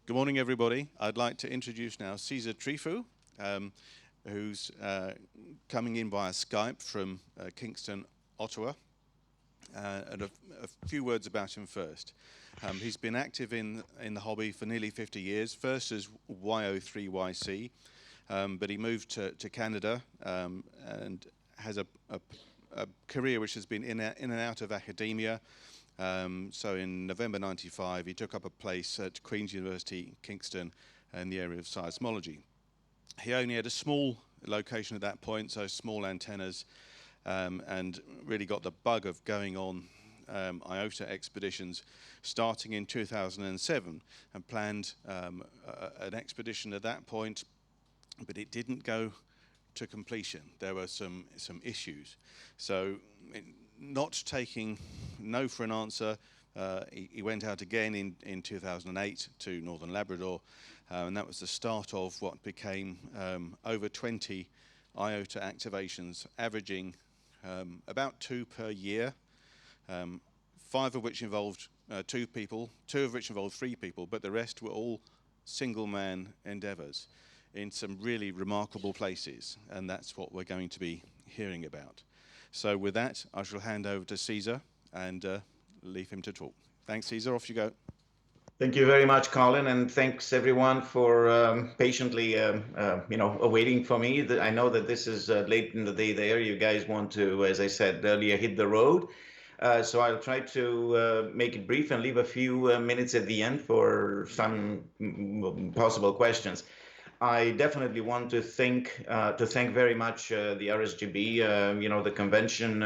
Good morning, everybody. I'd like to introduce now Cezar Trifu, who's coming in via Skype from Kingston, Ottawa. And a few words about him first. He's been active in the hobby for nearly 50 years, first as YO3YC, but he moved to Canada and has a career which has been in and out of academia. So in November '95, he took up a place at Queen's University, Kingston, in the area of seismology. He only had a small location at that point, so small antennas, and really got the bug of going on IOTA expeditions starting in 2007, and planned an expedition at that point, but it didn't go to completion. There were some issues. So not taking no for an answer, he went out again in 2008 to Northern Labrador, and that was the start of what became over 20 IOTA activations, averaging about 2 per year, 5 of which involved 2 people, 2 of which involved 3 people, but the rest were all single-man endeavors in some really remarkable places, and that's what we're going to be hearing about. So with that, I shall hand over to Cezar and leave him to talk. Thanks, Cezar. Off you go. Thank you very much, Colin, and thanks everyone for patiently, waiting for me. I know that this is late in the day there. You guys want to, as I said earlier, hit the road. So I'll try to make it brief and leave a few minutes at the end for some possible questions. I definitely want to thank very much the RSGB, the convention,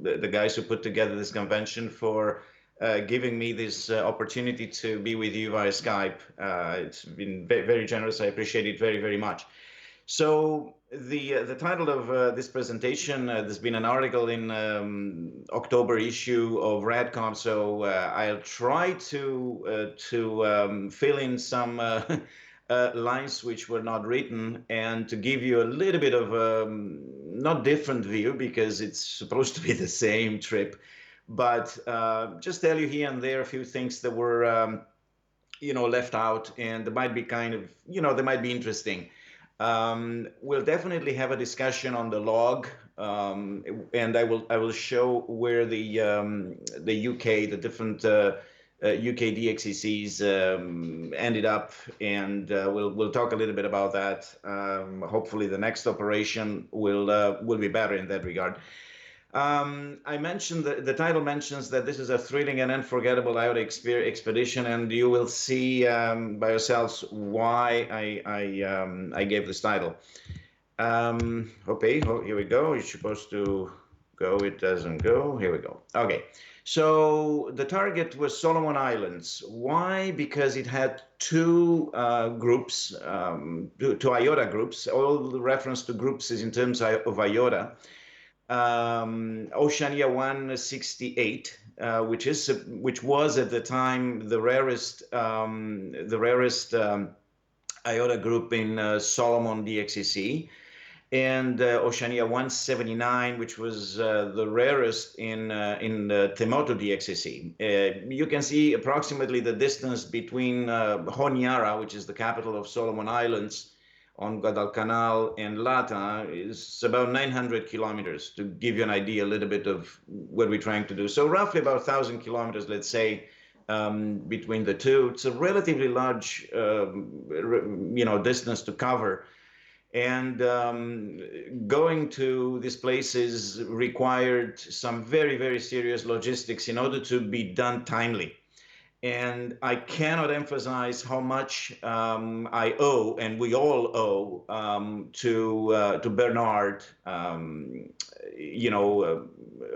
the guys who put together this convention for giving me this opportunity to be with you via Skype. It's been very generous. I appreciate it very, very much. So the title of this presentation, there's been an article in October issue of Radcom, so I'll try to fill in some lines which were not written, and to give you a little bit of not different view, because it's supposed to be the same trip, but just tell you here and there a few things that were left out, and they might be kind of, they might be interesting. We'll definitely have a discussion on the log, and I will show where the UK, the different UK DXCCs ended up, and we'll talk a little bit about that. Hopefully the next operation will be better in that regard. I mentioned the title mentions that this is a thrilling and unforgettable IOTA expedition, and you will see by yourselves why I gave this title. Okay, here we go. It's supposed to go. It doesn't go. Here we go. Okay. So the target was Solomon Islands. Why? Because it had 2 groups, 2 IOTA groups. All the reference to groups is in terms of IOTA. Oceania 168, which was at the time the rarest IOTA group in Solomon DXCC. And Oceania 179, which was the rarest in Temoto DXCC. You can see approximately the distance between Honiara, which is the capital of Solomon Islands, on Guadalcanal, and Lata is about 900 kilometers, to give you an idea a little bit of what we're trying to do. So roughly about 1,000 kilometers, let's say, between the two. It's a relatively large, distance to cover. And going to these places required some very, very serious logistics in order to be done timely. And I cannot emphasize how much I owe, and we all owe, to Bernard,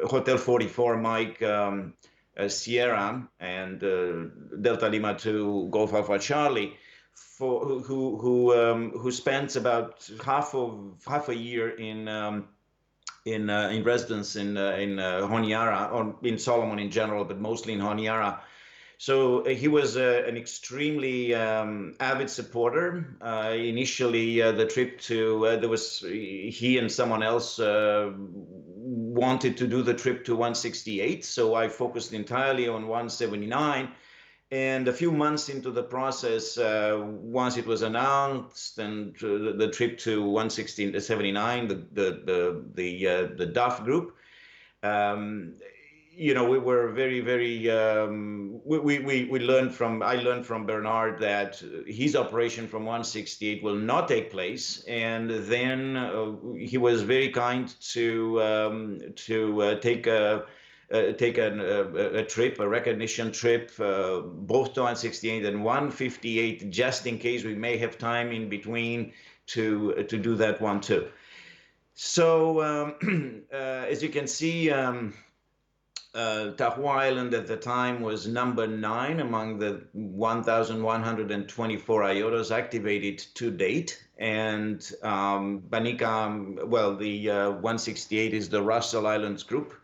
Hotel 44, Mike, Sierra, and Delta Lima 2, Golf Alpha Charlie, who spent about half a year in residence in Honiara, or in Solomon in general, but mostly in Honiara. So he was an extremely avid supporter. Initially, the trip to he and someone else wanted to do the trip to 168. So I focused entirely on 179, And a few months into the process, once it was announced, and the trip to 11679, the DAF group, we were very. We learned from. I learned from Bernard that his operation from 168 will not take place, and then he was very kind to take a trip, a recognition trip, both to 168 and 158, just in case we may have time in between to do that one too. So as you can see, Tahoe Island at the time was number 9 among the 1,124 IOTAs activated to date. And Banica, well, the 168 is the Russell Islands group,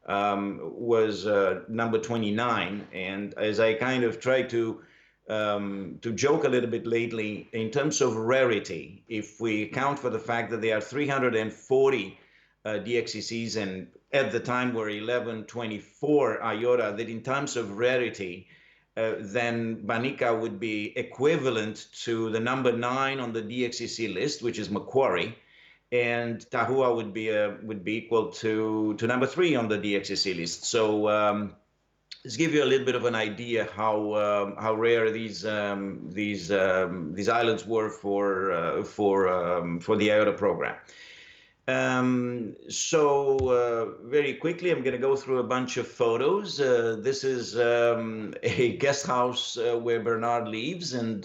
was number 29. And as I kind of try to joke a little bit lately, in terms of rarity, if we account for the fact that there are 340 DXCCs and at the time were 1124 IOTA, that in terms of rarity, then Banica would be equivalent to the number 9 on the DXCC list, which is Macquarie, and Tahua would be equal to number 3 on the DXCC list. So let's give you a little bit of an idea how rare these islands were for the IOTA program. So very quickly, I'm going to go through a bunch of photos. This is a guest house where Bernard lives, and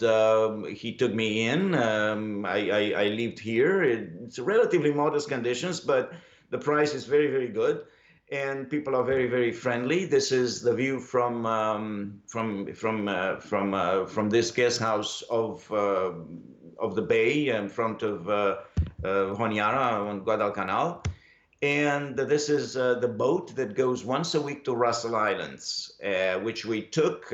he took me in. I lived here. It's relatively modest conditions, but the price is very, very good, and people are very, very friendly. This is the view from this guest house of the bay in front of Honiara on Guadalcanal. And this is the boat that goes once a week to Russell Islands, which we took,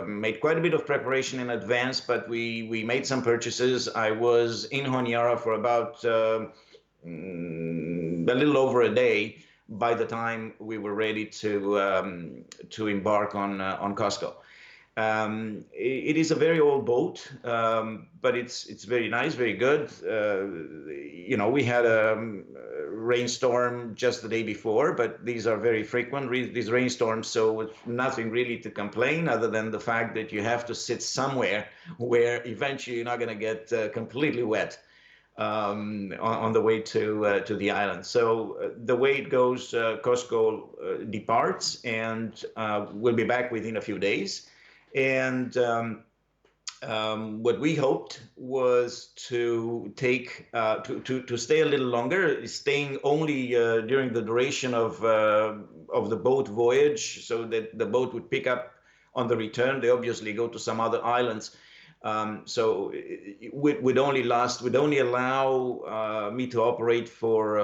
made quite a bit of preparation in advance, but we made some purchases. I was in Honiara for about a little over a day by the time we were ready to embark on Costco. It is a very old boat, but it's very nice, very good. We had a rainstorm just the day before, but these are very frequent, these rainstorms, so it's nothing really to complain other than the fact that you have to sit somewhere where eventually you're not going to get completely wet on the way to the island. So the way it goes, Costco departs and we'll be back within a few days. And what we hoped was to take to stay a little longer, staying only during the duration of the boat voyage, so that the boat would pick up on the return. They obviously go to some other islands. So it would only allow me to operate for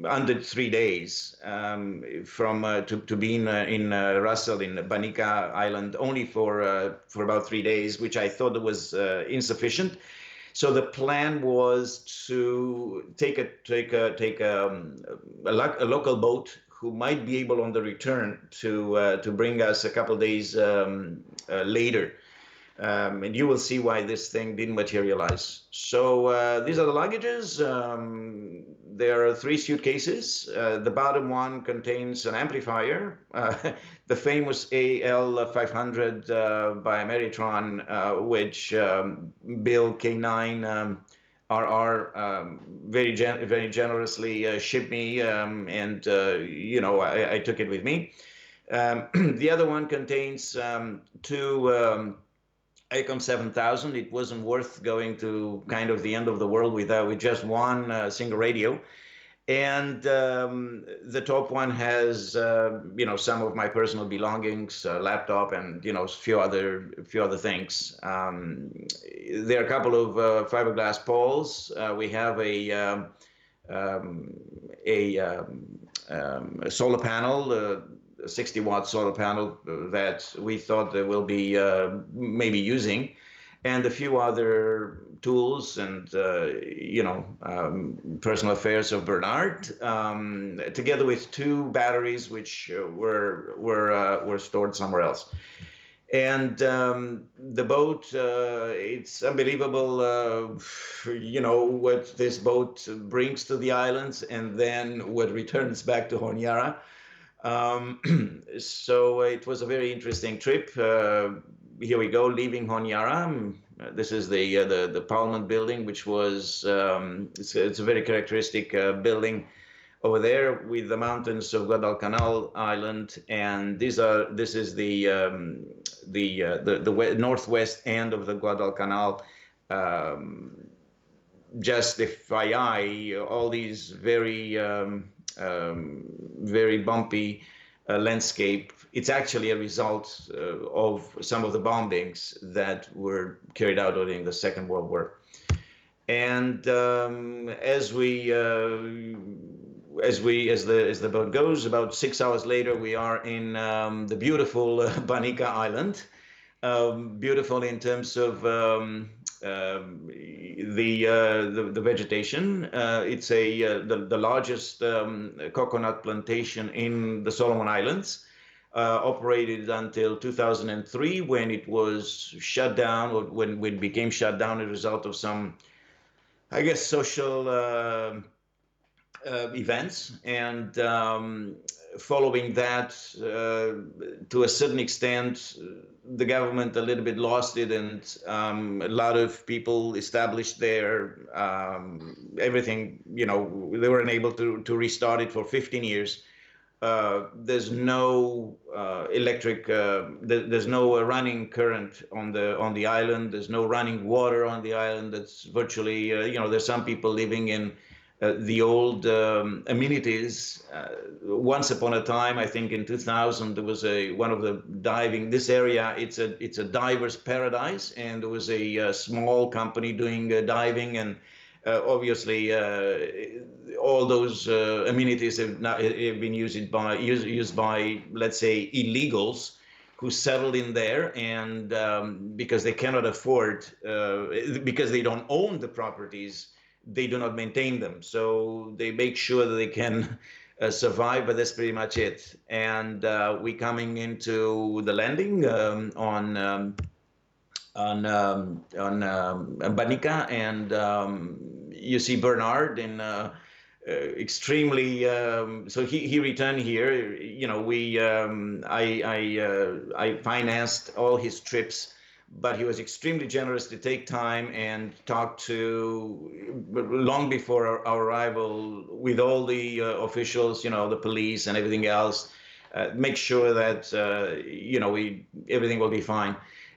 under 3 days to be in Russell, in Banica Island, only for about 3 days, which I thought was insufficient. So the plan was to take a local boat who might be able on the return to bring us a couple days later. And you will see why this thing didn't materialize. So these are the luggages. There are 3 suitcases. The bottom one contains an amplifier, the famous AL500 by Ameritron, which Bill K9 RR very generously shipped me, and I took it with me. The other one contains 2 ICOM 7000. It wasn't worth going to kind of the end of the world with just one single radio. And the top one has some of my personal belongings, laptop, and a few other things. There are a couple of fiberglass poles. We have a solar panel, a 60-watt solar panel that we that we'll be maybe using, and a few other tools and personal affairs of Bernard, together with 2 batteries which were stored somewhere else. And the boat, it's unbelievable, what this boat brings to the islands and then what returns back to Honiara. So it was a very interesting trip. Here we go, leaving Honiara. This is the Parliament building, which was it's a very characteristic building over there with the mountains of Guadalcanal Island, and this is the northwest end of the Guadalcanal. Just FYI, all these very very bumpy landscape. It's actually a result of some of the bombings that were carried out during the Second World War. And as the boat goes, about 6 hours later, we are in the beautiful Banica Island. Beautiful in terms of the vegetation. It's the largest coconut plantation in the Solomon Islands. Operated until 2003, when it was shut down, or when it became shut down as a result of some, I guess, social events. And following that, to a certain extent, the government a little bit lost it, and a lot of people established there. Everything, they weren't able to restart it for 15 years. There's no electric, there's no running current on the island. There's no running water on the island. That's virtually, there's some people living in the old amenities. Once upon a time, I think in 2000, there was one of the diving. This area, it's a diver's paradise, and there was a small company doing diving, and obviously all those amenities have been used by, let's say, illegals who settled in there, and because they cannot afford, because they don't own the properties, they do not maintain them. So they make sure that they can survive, but that's pretty much it. And we coming into the landing on Banica, and you see Bernard in extremely. So he returned here. I financed all his trips, but he was extremely generous to take time and talk to, long before our arrival, with all the officials, the police and everything else, make sure that everything will be fine.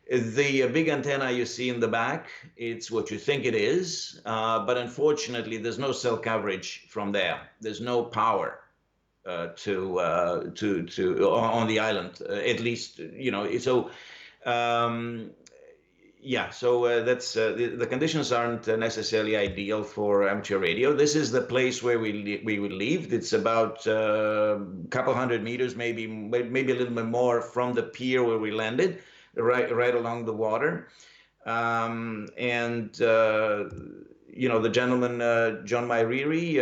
The big antenna you see in the back, it's what you think it is, but unfortunately, there's no cell coverage from there. There's no power on the island, at least, so. So that's the conditions aren't necessarily ideal for amateur radio. This is the place where we would leave. It's about a couple hundred meters, maybe a little bit more from the pier where we landed, right along the water. The gentleman, John Mairiri,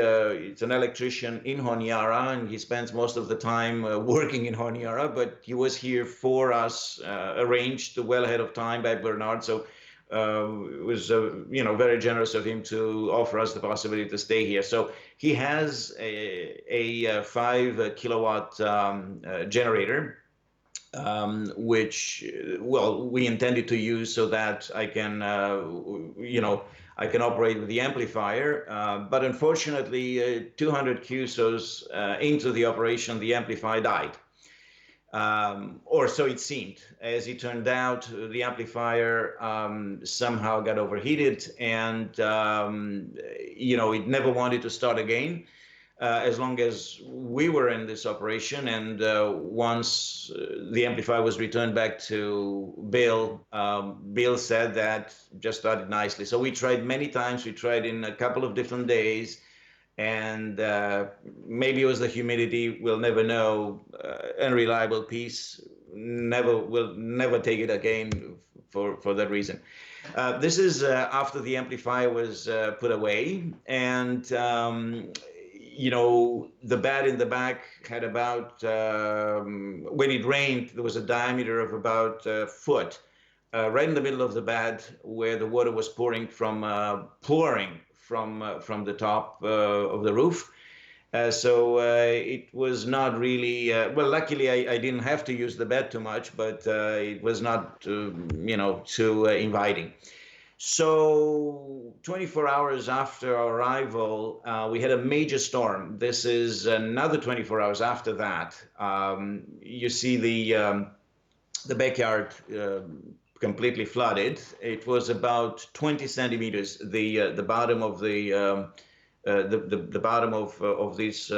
it's an electrician in Honiara, and he spends most of the time working in Honiara, but he was here for us, arranged well ahead of time by Bernard. So it was, very generous of him to offer us the possibility to stay here. So he has a 5 kilowatt generator, which, we intended to use so that I can, I can operate with the amplifier, but unfortunately, 200 QSOs into the operation, the amplifier died. Or so it seemed. As it turned out, the amplifier somehow got overheated, and it never wanted to start again. As long as we were in this operation, and once the amplifier was returned back to Bill, Bill said that just started nicely. So we tried many times. We tried in a couple of different days, and maybe it was the humidity. We'll never know. Unreliable piece. We'll never take it again for that reason. This is after the amplifier was put away, and the bed in the back had about, when it rained, there was a diameter of about a foot, right in the middle of the bed where the water was pouring from the top of the roof. So it was not really, well, luckily I didn't have to use the bed too much, but it was not, too inviting. So 24 hours after our arrival, we had a major storm. This is another 24 hours after that. You see the backyard completely flooded. It was about 20 centimeters. The bottom of the bottom of this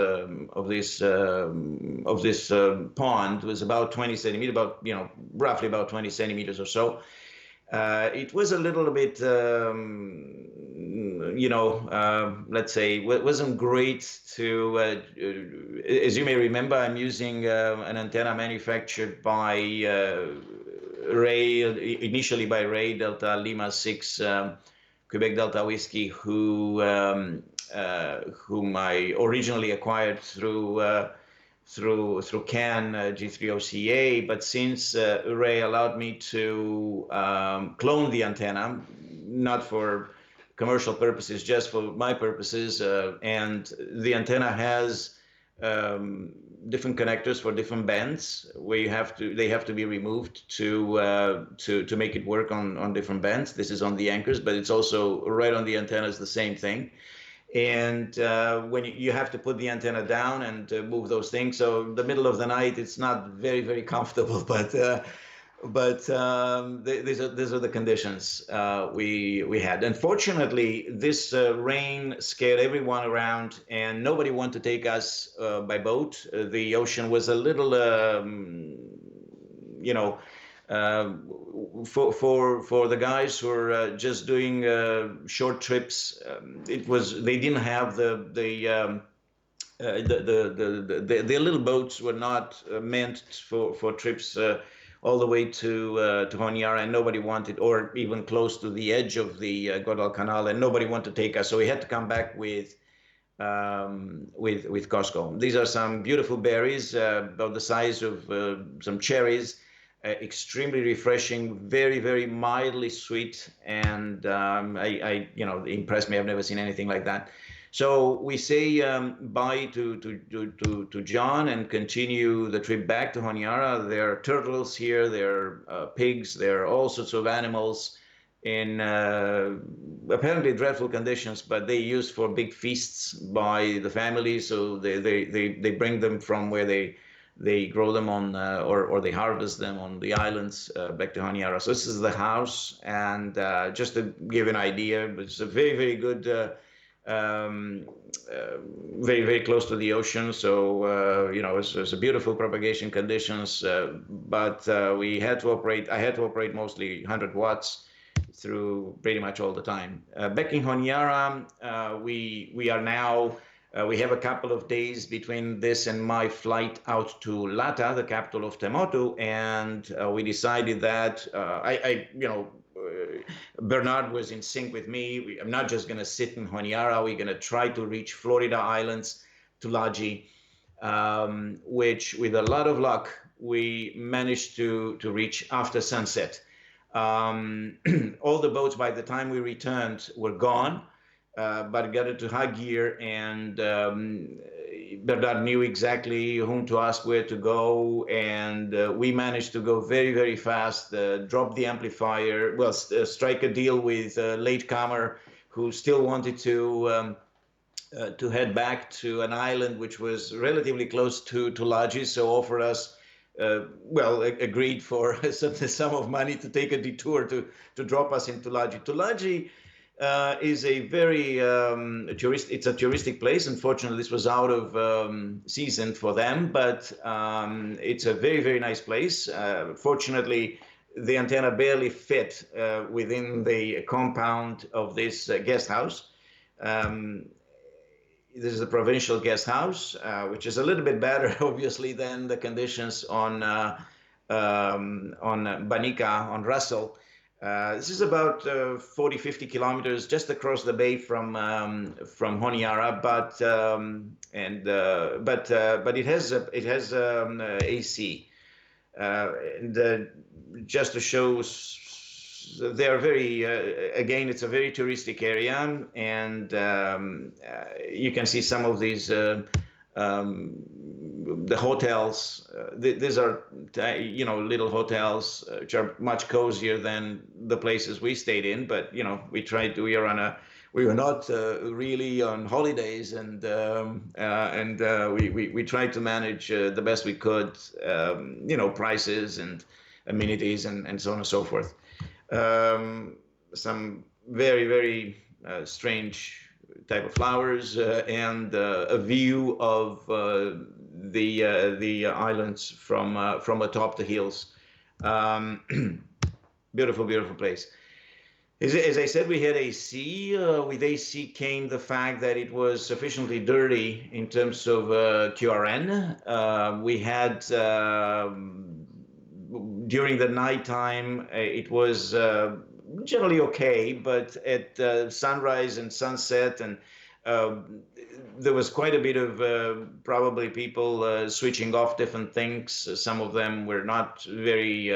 pond was about 20 centimeters, about roughly about 20 centimeters or so. It was a little bit, let's say, wasn't great to, as you may remember, I'm using an antenna manufactured by Ray, initially by Ray Delta Lima 6 Quebec Delta Whiskey, whom I originally acquired through CAN G30CA, but since Ray allowed me to clone the antenna, not for commercial purposes, just for my purposes, and the antenna has different connectors for different bands where they have to be removed to make it work on different bands. This is on the anchors, but it's also right on the antennas, the same thing. And when you have to put the antenna down and move those things, so the middle of the night, it's not very, very comfortable. But these are the conditions we had. Unfortunately, this rain scared everyone around, and nobody wanted to take us by boat. The ocean was a little, for the guys who are just doing short trips, they didn't have the little boats were not meant for trips all the way to Honiara, and nobody wanted, or even close to the edge of the Guadalcanal, and nobody wanted to take us. So we had to come back with Costco. These are some beautiful berries, about the size of some cherries. Extremely refreshing, very, very mildly sweet, and I impressed me. I've never seen anything like that. So we say bye to John and continue the trip back to Honiara. There are turtles here, there are pigs, there are all sorts of animals in apparently dreadful conditions, but they used for big feasts by the family. So they bring them from where they grow them on, or they harvest them on the islands back to Honiara. So this is the house, and just to give an idea, it's a very, very good, very, very close to the ocean. So, it's a beautiful propagation conditions, but I had to operate mostly 100 watts through pretty much all the time. Back in Honiara, we are now, we have a couple of days between this and my flight out to Lata, the capital of Tuamotu, and we decided that Bernard was in sync with me. I'm not just going to sit in Honiara. We're going to try to reach Florida Islands, Tulagi, which with a lot of luck, we managed to reach after sunset. All the boats, by the time we returned, were gone. But got into high gear, and Bernard knew exactly whom to ask, where to go, and we managed to go very, very fast, drop the amplifier, strike a deal with a latecomer who still wanted to head back to an island which was relatively close to Tulagi, so offered us, agreed for a certain sum of money to take a detour to drop us in Tulagi. Tulagi is a very it's a touristic place. Unfortunately, this was out of season for them, but it's a very, very nice place. Fortunately, the antenna barely fit within the compound of this guest house. This is a provincial guest house, which is a little bit better, obviously, than the conditions on Banica, on Russell. This is about 40, 50 kilometers just across the bay from Honiara, but it has AC. And just to show, they are very again, it's a very touristic area, and you can see some of these the hotels. These are little hotels which are much cozier than the places we stayed in, but we were not really on holidays, and we tried to manage the best we could, prices and amenities and so on and so forth. Some very, very strange type of flowers, and a view of the islands from atop the hills. Beautiful, beautiful place. As I said, we had AC. With AC came the fact that it was sufficiently dirty in terms of QRN. We had, during the nighttime, it was generally okay, but at sunrise and sunset, and there was quite a bit of probably people switching off different things. Some of them were not very,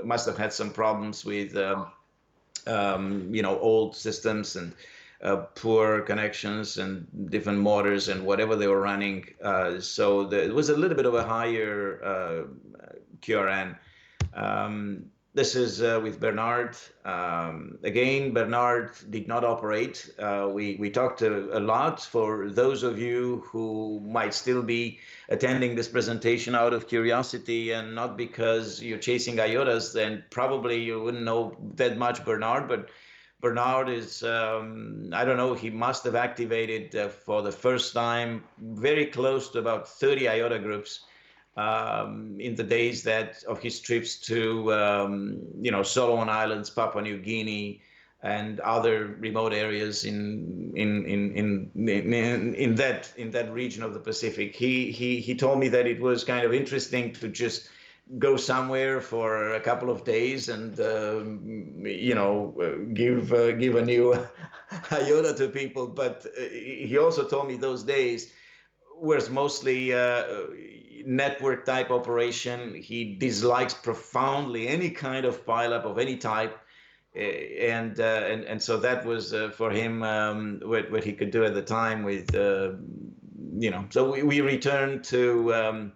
must have had some problems with old systems and poor connections and different motors and whatever they were running. So it was a little bit of a higher QRN. This is with Bernard. Again, Bernard did not operate. We talked a lot. For those of you who might still be attending this presentation out of curiosity and not because you're chasing IOTAs, then probably you wouldn't know that much Bernard. But Bernard is, I don't know, he must have activated for the first time very close to about 30 IOTA groups in the days of his trips to Solomon Islands, Papua New Guinea, and other remote areas in that region of the Pacific. He told me that it was kind of interesting to just go somewhere for a couple of days and give a new IOTA to people. But he also told me those days was mostly network type operation. He dislikes profoundly any kind of pileup of any type, and so that was for him what he could do at the time with So we returned to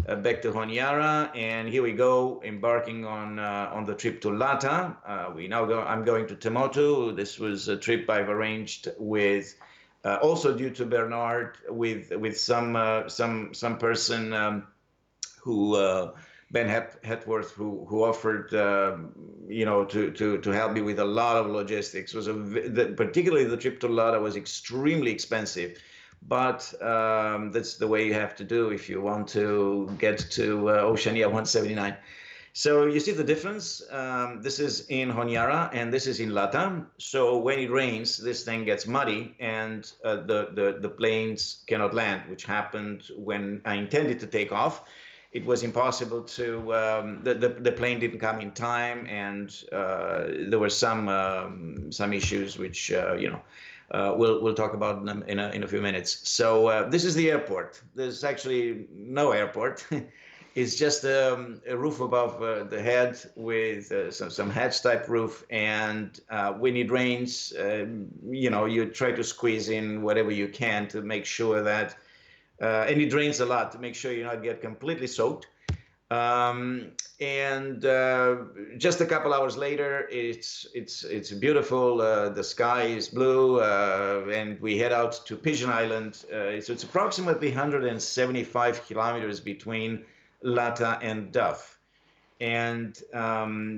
back to Honiara, and here we go, embarking on the trip to Lata. I'm going to Temotu. This was a trip I've arranged with. Also due to Bernard, with some person who Ben Hetworth, who offered to help me with a lot of logistics. Particularly the trip to Lada was extremely expensive, but that's the way you have to do if you want to get to Oceania 179. So you see the difference. This is in Honiara and this is in Lata. So when it rains, this thing gets muddy and the planes cannot land, which happened when I intended to take off. It was impossible to, the plane didn't come in time, and there were some issues which, we'll talk about them in a few minutes. So this is the airport. There's actually no airport. It's just a roof above the head with some hatch type roof, and when it rains, you try to squeeze in whatever you can to make sure that, and it rains a lot to make sure you not get completely soaked. And just a couple hours later, it's beautiful. The sky is blue, and we head out to Pigeon Island. So it's approximately 175 kilometers between Lata and Duff, and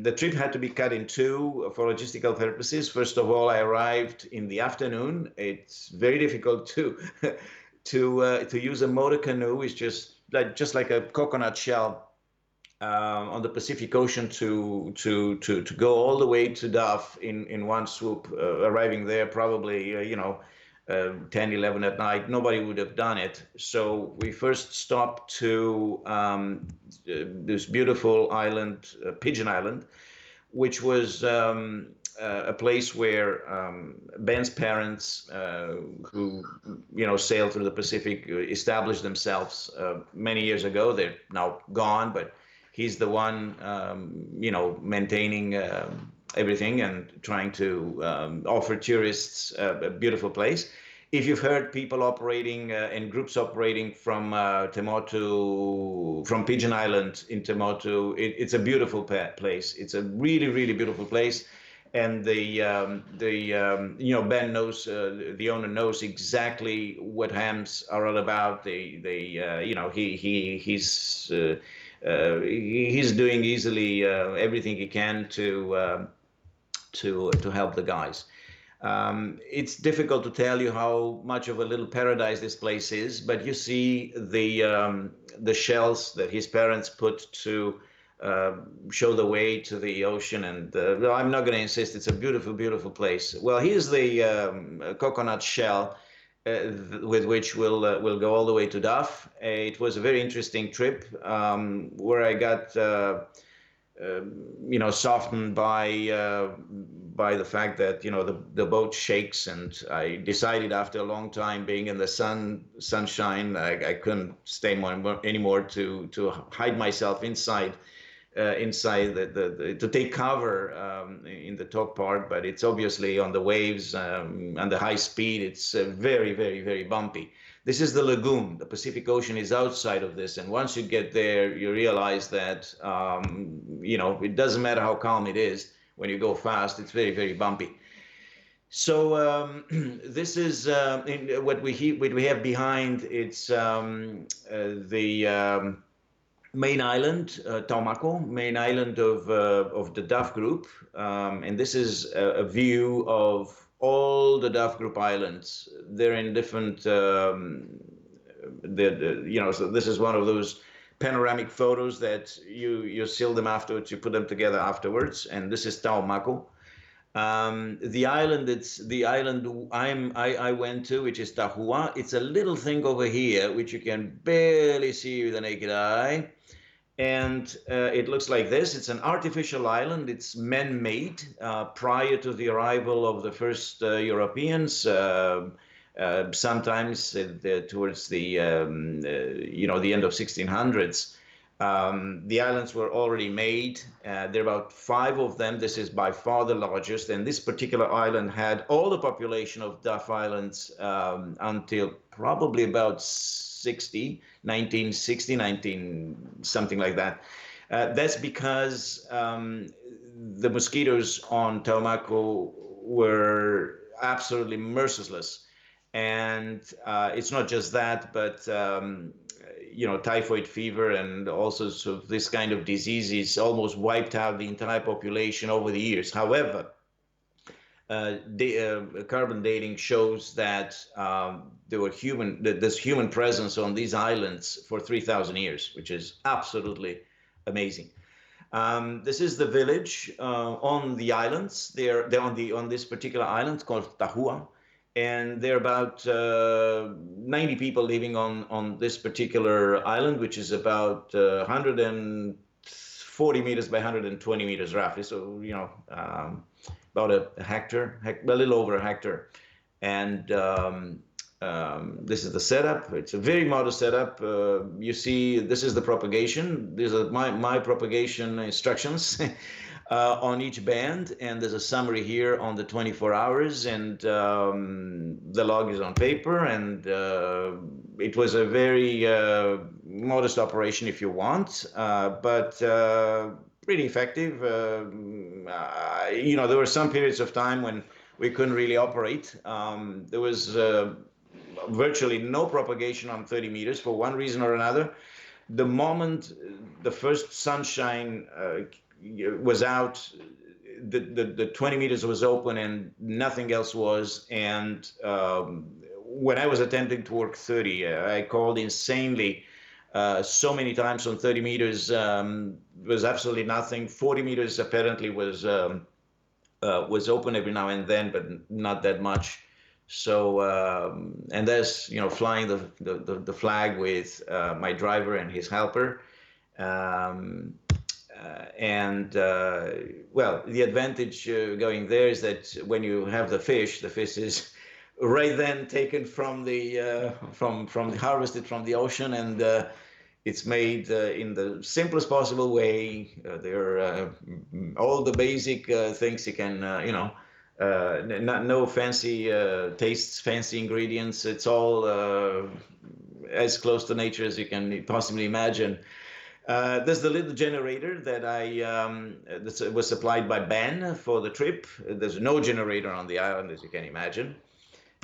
the trip had to be cut in two for logistical purposes. First of all, I arrived in the afternoon. It's very difficult to use a motor canoe. It's just like a coconut shell on the Pacific Ocean to go all the way to Duff in one swoop. Arriving there probably 10, 11 at night, nobody would have done it. So we first stopped to this beautiful island, Pigeon Island, which was a place where Ben's parents, who sailed through the Pacific, established themselves many years ago. They're now gone, but he's the one maintaining everything and trying to offer tourists a beautiful place. If you've heard people operating and groups operating from from Pigeon Island in Temotu, it's a beautiful place. It's a really, really beautiful place. And Ben knows, the owner knows exactly what hams are all about. He's doing easily everything he can to help the guys. It's difficult to tell you how much of a little paradise this place is, but you see the shells that his parents put to show the way to the ocean, and I'm not going to insist. It's a beautiful, beautiful place. Well, here's the coconut shell with which we'll go all the way to Duff. It was a very interesting trip where I got softened by the fact that the boat shakes, and I decided after a long time being in the sunshine, I couldn't stay anymore to hide myself inside to take cover in the top part, but it's obviously on the waves and the high speed. It's very, very, very bumpy. This is the lagoon. The Pacific Ocean is outside of this, and once you get there, you realize that it doesn't matter how calm it is. When you go fast, it's very, very bumpy. So this is what we have behind. It's the main island, Taumako, main island of the Duff Group, and this is a view of all the Duff Group islands. They're in different, so this is one of those panoramic photos that you seal them afterwards, you put them together afterwards, and this is Taumako. The island I went to, which is Tahua. It's a little thing over here, which you can barely see with the naked eye. And it looks like this. It's an artificial island. It's man-made prior to the arrival of the first Europeans. Sometimes towards the the end of 1600s. The islands were already made. There are about 5 of them. This is by far the largest. And this particular island had all the population of Duff Islands until probably about 1960, something like that. That's because the mosquitoes on Taumako were absolutely merciless. And it's not just that, but typhoid fever and all sorts of this kind of diseases almost wiped out the entire population over the years. However, carbon dating shows that there's human presence on these islands for 3,000 years, which is absolutely amazing. This is the village on the islands. They're on this particular island called Tahua. And there are about 90 people living on this particular island, which is about 140 meters by 120 meters roughly. So, about a hectare, a little over a hectare. And this is the setup. It's a very modest setup. You see, this is the propagation. These are my propagation instructions. On each band, and there's a summary here on the 24 hours, and the log is on paper, and it was a very modest operation if you want, but pretty effective. There were some periods of time when we couldn't really operate. There was virtually no propagation on 30 meters for one reason or another. The moment the first sunshine was out, the 20 meters was open and nothing else was. And when I was attempting to work 30, I called insanely so many times on 30 meters. Was absolutely nothing. 40 meters apparently was open every now and then, but not that much. So and there's flying the flag with my driver and his helper. Well, the advantage going there is that when you have the fish is right then taken from the harvested from the ocean, and it's made in the simplest possible way. There are all the basic things you can, no fancy tastes, fancy ingredients. It's all as close to nature as you can possibly imagine. There's the little generator that that was supplied by Ben for the trip. There's no generator on the island, as you can imagine.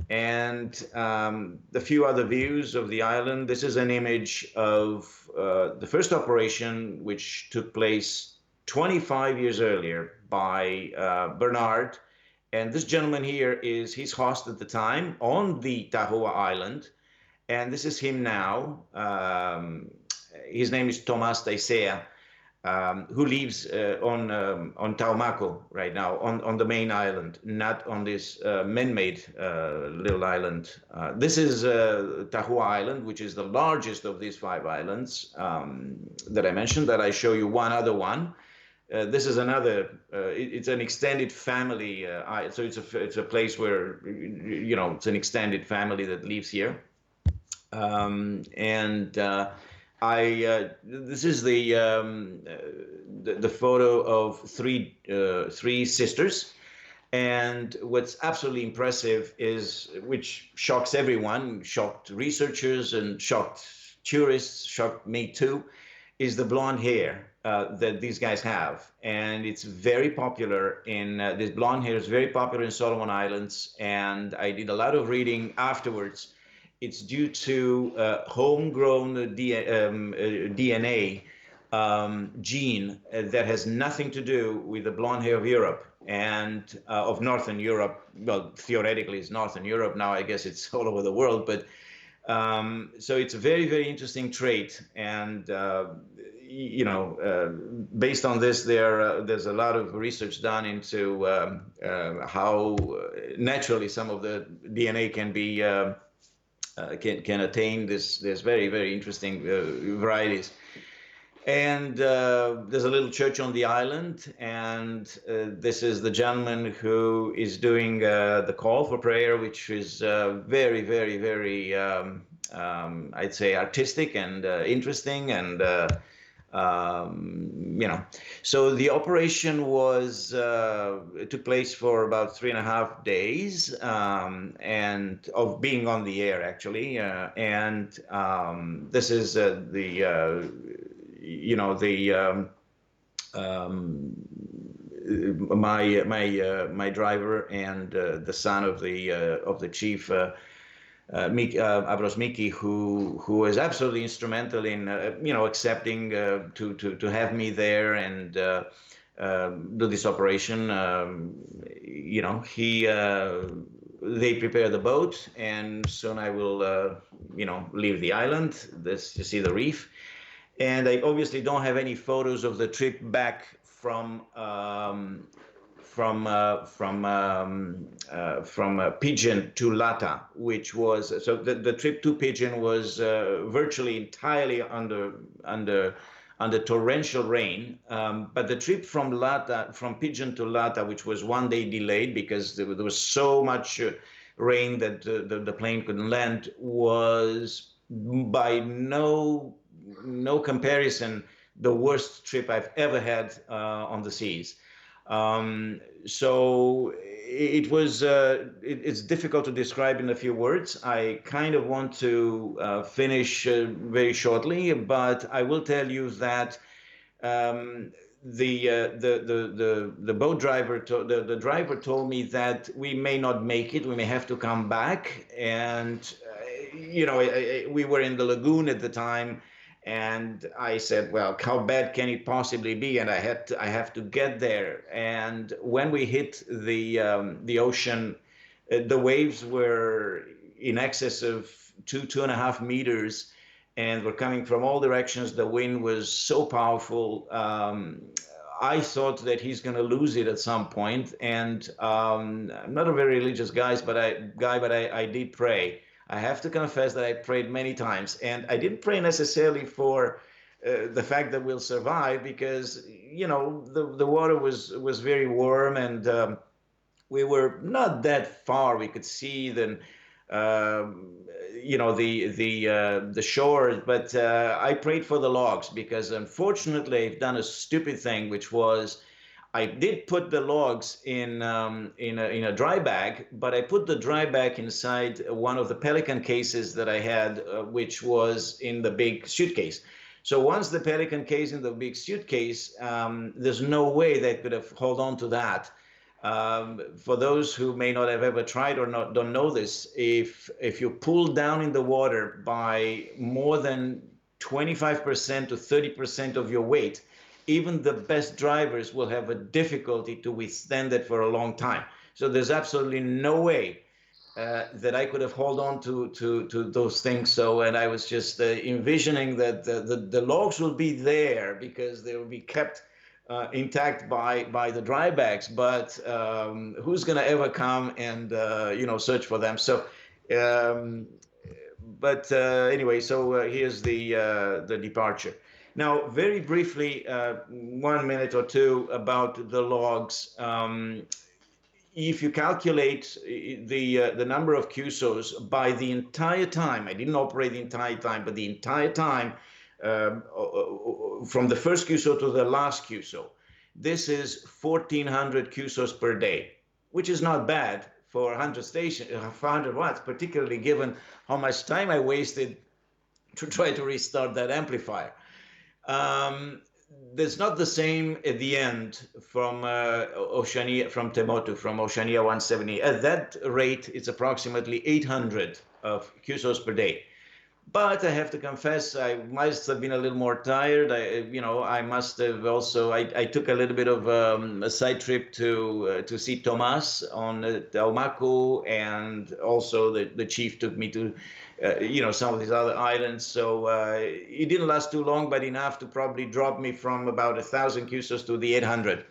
And a few other views of the island. This is an image of the first operation, which took place 25 years earlier by Bernard. And this gentleman here is his host at the time on the Tahua Island. And this is him now. His name is Tomas Taisea, who lives on Taumaco right now, on the main island, not on this man-made little island. This is Tahua Island, which is the largest of these 5 islands that I mentioned. That I show you one other one. This is another. It's an extended family. So it's a place where it's an extended family that lives here. This is the photo of three sisters, and what's absolutely impressive is, which shocks everyone, shocked researchers and shocked tourists, shocked me too, is the blonde hair that these guys have, and it's very popular in this blonde hair is very popular in Solomon Islands, and I did a lot of reading afterwards. It's due to homegrown DNA gene that has nothing to do with the blonde hair of Europe and of Northern Europe. Well, theoretically, it's Northern Europe. Now, I guess it's all over the world. But so it's a very, very interesting trait. And, based on this, there's a lot of research done into how naturally some of the DNA can be can attain this very, very interesting varieties. And there's a little church on the island, and this is the gentleman who is doing the call for prayer, which is very, very, very, I'd say, artistic and interesting, and So the operation it took place for about 3.5 days, and of being on the air actually, this is my driver and the son of the chief. Abrosmiki, who was absolutely instrumental in accepting to have me there and do this operation. They prepare the boat, and soon I will leave the island. You see the reef, and I obviously don't have any photos of the trip back from Pigeon to Lata, which was the trip to Pigeon was virtually entirely under torrential rain, but the trip from Pigeon to Lata, which was 1 day delayed because there was so much rain that the plane couldn't land, was by no comparison the worst trip I've ever had on the seas. So it was. It's difficult to describe in a few words. I kind of want to finish very shortly, but I will tell you that the boat driver, the driver told me that we may not make it. We may have to come back, and we were in the lagoon at the time. And I said, well, how bad can it possibly be? And I have to get there. And when we hit the ocean, the waves were in excess of 2.5 meters, and were coming from all directions. The wind was so powerful. I thought that he's going to lose it at some point. And I'm not a very religious guy, but I did pray. I have to confess that I prayed many times, and I didn't pray necessarily for the fact that we'll survive, because the water was very warm, and we were not that far. We could see the shore, but I prayed for the logs, because unfortunately I've done a stupid thing, which was I did put the logs in a dry bag, but I put the dry bag inside one of the Pelican cases that I had, which was in the big suitcase. So once the Pelican case in the big suitcase, there's no way they could have hold on to that. For those who may not have ever tried or don't know this, if you pull down in the water by more than 25% to 30% of your weight, even the best drivers will have a difficulty to withstand it for a long time. So there's absolutely no way that I could have held on to those things. So, and I was just envisioning that the logs will be there because they will be kept intact by the dry bags, but who's going to ever come and search for them? So, anyway, so here's the departure. Now, very briefly, 1 minute or two about the logs. If you calculate the number of QSOs by the entire time, I didn't operate the entire time, but the entire time, from the first QSO to the last QSO, this is 1,400 QSOs per day, which is not bad for 400 watts, particularly given how much time I wasted to try to restart that amplifier. There's not the same at the end from Oceania, from Temotu, from Oceania 170. At that rate, it's approximately 800 of QSOs per day. But I have to confess, I must have been a little more tired. I must have also, I took a little bit of a side trip to see Tomas on Taumaku, and also the chief took me to, some of these other islands. So it didn't last too long, but enough to probably drop me from about 1,000 QSOs to the 800.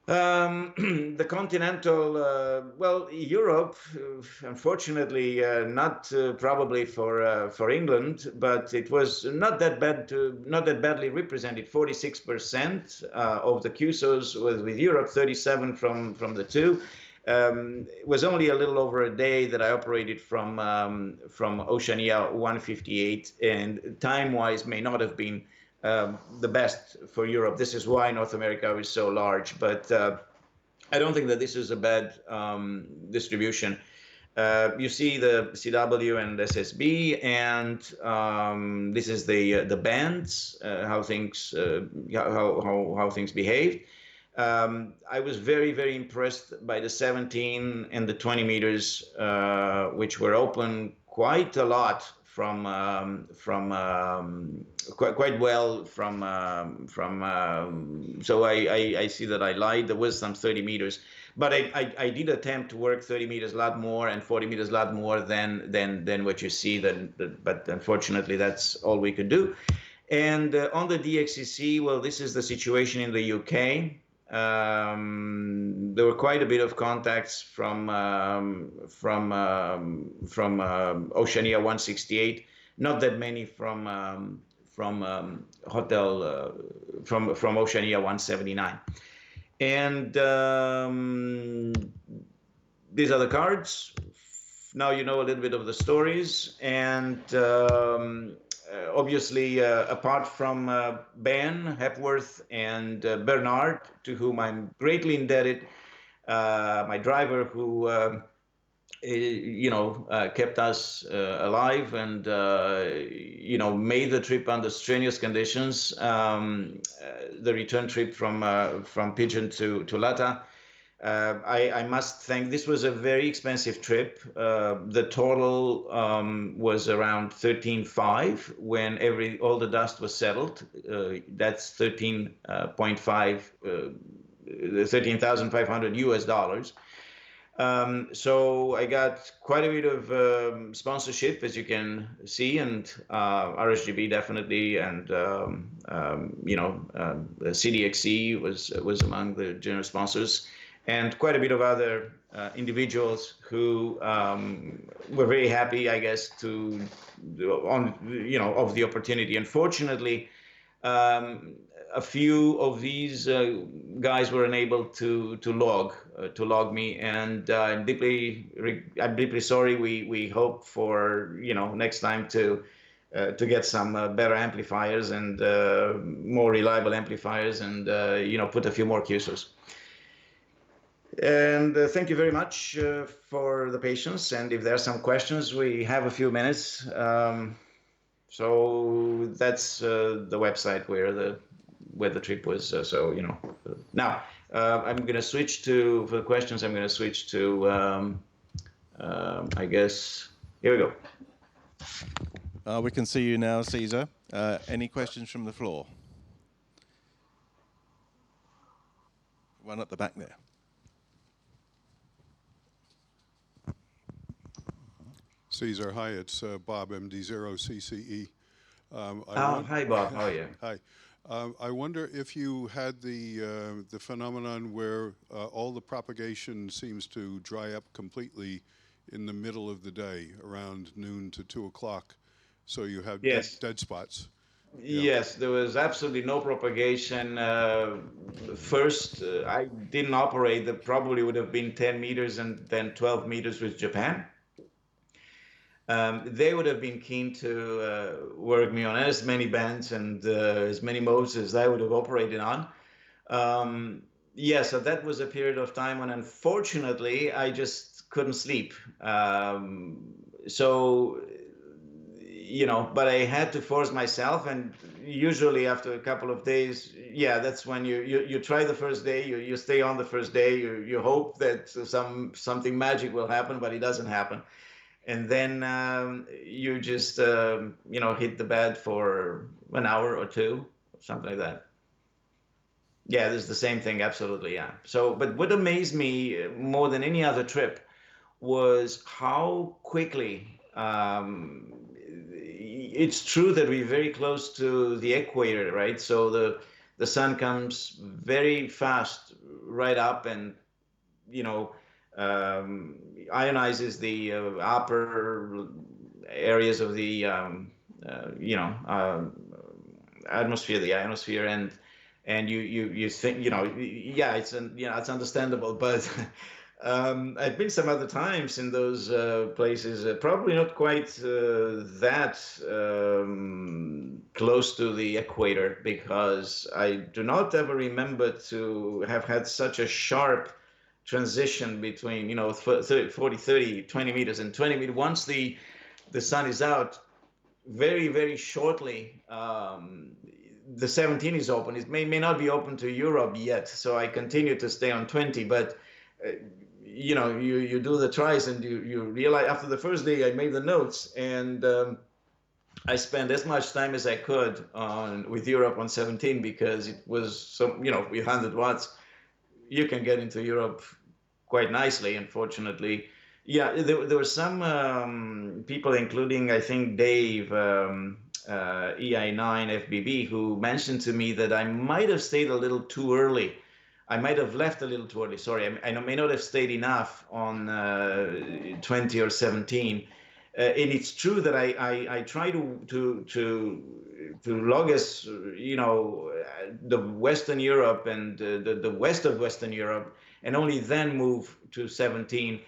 The continental, Europe, unfortunately, not probably for England, but it was not that badly represented. 46% of the QSOs was with Europe, 37 from the two. It was only a little over a day that I operated from Oceania 158, and time-wise may not have been the best for Europe. This is why North America is so large, but I don't think that this is a bad distribution. You see the CW and SSB, and this is the bands, how things behaved. I was very, very impressed by the 17 and the 20 meters, which were open quite a lot quite well so I see that I lied. There was some 30 meters, but I did attempt to work 30 meters a lot more and 40 meters a lot more than what you see. But unfortunately, that's all we could do. And on the DXCC, well, this is the situation in the UK. There were quite a bit of contacts from Oceania 168. Not that many from Oceania 179. And these are the cards. Now you know a little bit of the stories, and obviously, apart from Ben, Hepworth, and Bernard, to whom I'm greatly indebted, my driver who, kept us alive and, made the trip under strenuous conditions, the return trip from Pigeon to Lata. I must thank, this was a very expensive trip. The total was around 13.5 when all the dust was settled. That's 13,500 US dollars. So I got quite a bit of sponsorship, as you can see, and RSGB definitely, and CDXC was among the general sponsors. and quite a bit of other individuals who were very happy, I guess, of the opportunity. Unfortunately, a few of these guys were unable to log me, and I'm deeply sorry. We hope for next time to get some better amplifiers and more reliable amplifiers, and put a few more QSOs. And thank you very much for the patience. And if there are some questions, we have a few minutes. So that's the website where the trip was. Now I'm going to switch to, for the questions, I'm going to switch to, I guess, here we go. We can see you now, Cezar. Any questions from the floor? One at the back there. Cezar, hi, it's Bob, MD0CCE. Hi, Bob. How are you? Hi. I wonder if you had the phenomenon where all the propagation seems to dry up completely in the middle of the day, around noon to 2 o'clock, so you have Yes. dead spots. Yes, there was absolutely no propagation. First, I didn't operate. That probably would have been 10 meters and then 12 meters with Japan. They would have been keen to work me on as many bands and as many modes as I would have operated on. So that was a period of time when, unfortunately, I just couldn't sleep. But I had to force myself, and usually after a couple of days, that's when you try the first day, you stay on the first day, you hope that something magic will happen, but it doesn't happen. And then you just hit the bed for an hour or two, something like that. Yeah, this is the same thing, absolutely, yeah. So, but what amazed me more than any other trip was how quickly, it's true that we're very close to the equator, right? So the sun comes very fast right up, and ionizes the upper areas of the atmosphere, the ionosphere, and you think it's understandable, but I've been some other times in those places, probably not quite that close to the equator, because I do not ever remember to have had such a sharp transition between 40, 30, 20 meters and 20 meters. Once the sun is out, very, very shortly, the 17 is open. It may not be open to Europe yet, so I continue to stay on 20, but you do the tries, and you realize after the first day I made the notes, and I spent as much time as I could with Europe on 17, because it was with 100 watts you can get into Europe quite nicely. Unfortunately, there were some people, including I think Dave, EI9 FBB, who mentioned to me that I might have stayed a little too early. I might have left a little too early. Sorry, I may not have stayed enough on 20 or 17. And it's true that I try to log as the Western Europe and the west of Western Europe, and only then move to 17.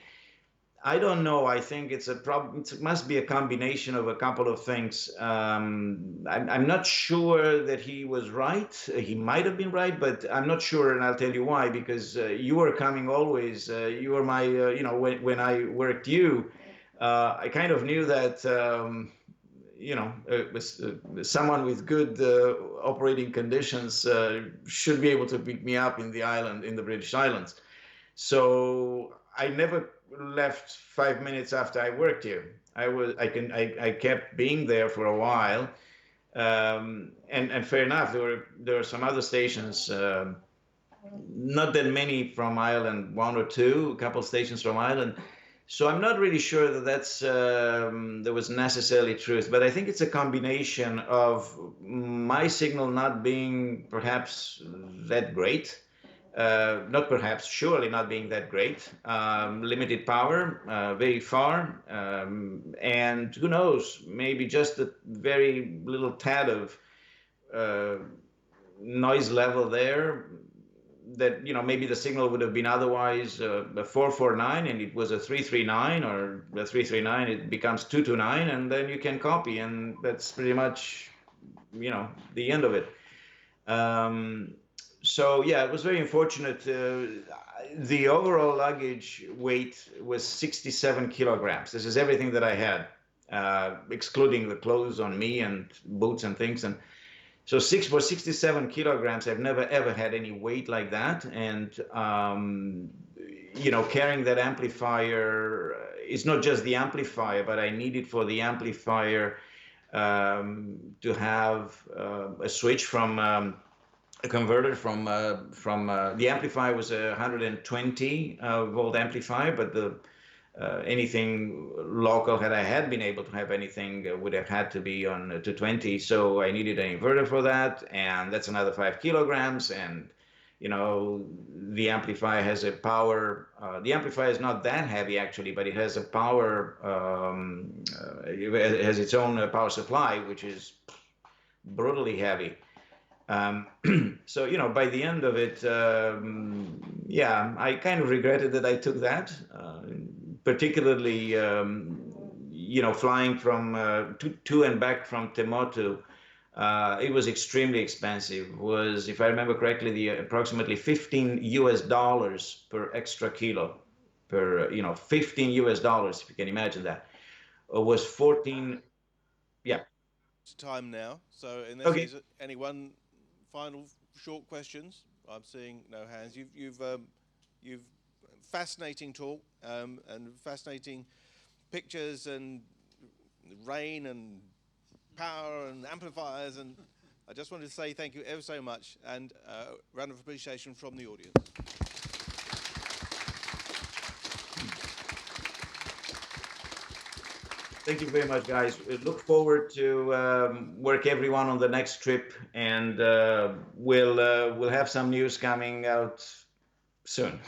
I don't know. I think it's a problem. It must be a combination of a couple of things. I'm not sure that he was right. He might have been right, but I'm not sure, and I'll tell you why. Because you were coming always. You were my, when I worked you, I kind of knew that, someone with good operating conditions should be able to pick me up in the British Islands. So I never left 5 minutes after I worked here. I kept being there for a while, and fair enough. There were some other stations, not that many from Ireland, one or two, a couple of stations from Ireland. So I'm not really sure that there was necessarily truth, but I think it's a combination of my signal not being perhaps that great, not perhaps, surely not being that great. Limited power, very far, and who knows, maybe just a very little tad of noise level there, that maybe the signal would have been otherwise a 449 and it was a 339, or the 339 it becomes 229, and then you can copy, and that's pretty much the end of it. So yeah, it was very unfortunate. The overall luggage weight was 67 kilograms. This is everything that I had, excluding the clothes on me and boots and things. And so for 67 kilograms, I've never ever had any weight like that. And carrying that amplifier is not just the amplifier, but I needed for the amplifier to have a switch from a converter from the amplifier was a 120 volt amplifier, but the anything local, had I had been able to have anything, would have had to be on 220. So I needed an inverter for that, and that's another 5 kilograms. And the amplifier has a power. The amplifier is not that heavy actually, but it has a power. It has its own power supply, which is brutally heavy. So by the end of it, yeah, I kind of regretted that I took that, particularly flying from to and back from Temotu. It was extremely expensive. It was, if I remember correctly, approximately $15 per extra kilo, per $15, if you can imagine that. It was 14. Yeah. It's time now. So unless there's anyone final short questions, I'm seeing no hands. You've fascinating talk and fascinating pictures and rain and power and amplifiers, and I just wanted to say thank you ever so much, and a round of appreciation from the audience. Thank you very much, guys. We look forward to work everyone on the next trip, and we'll have some news coming out soon.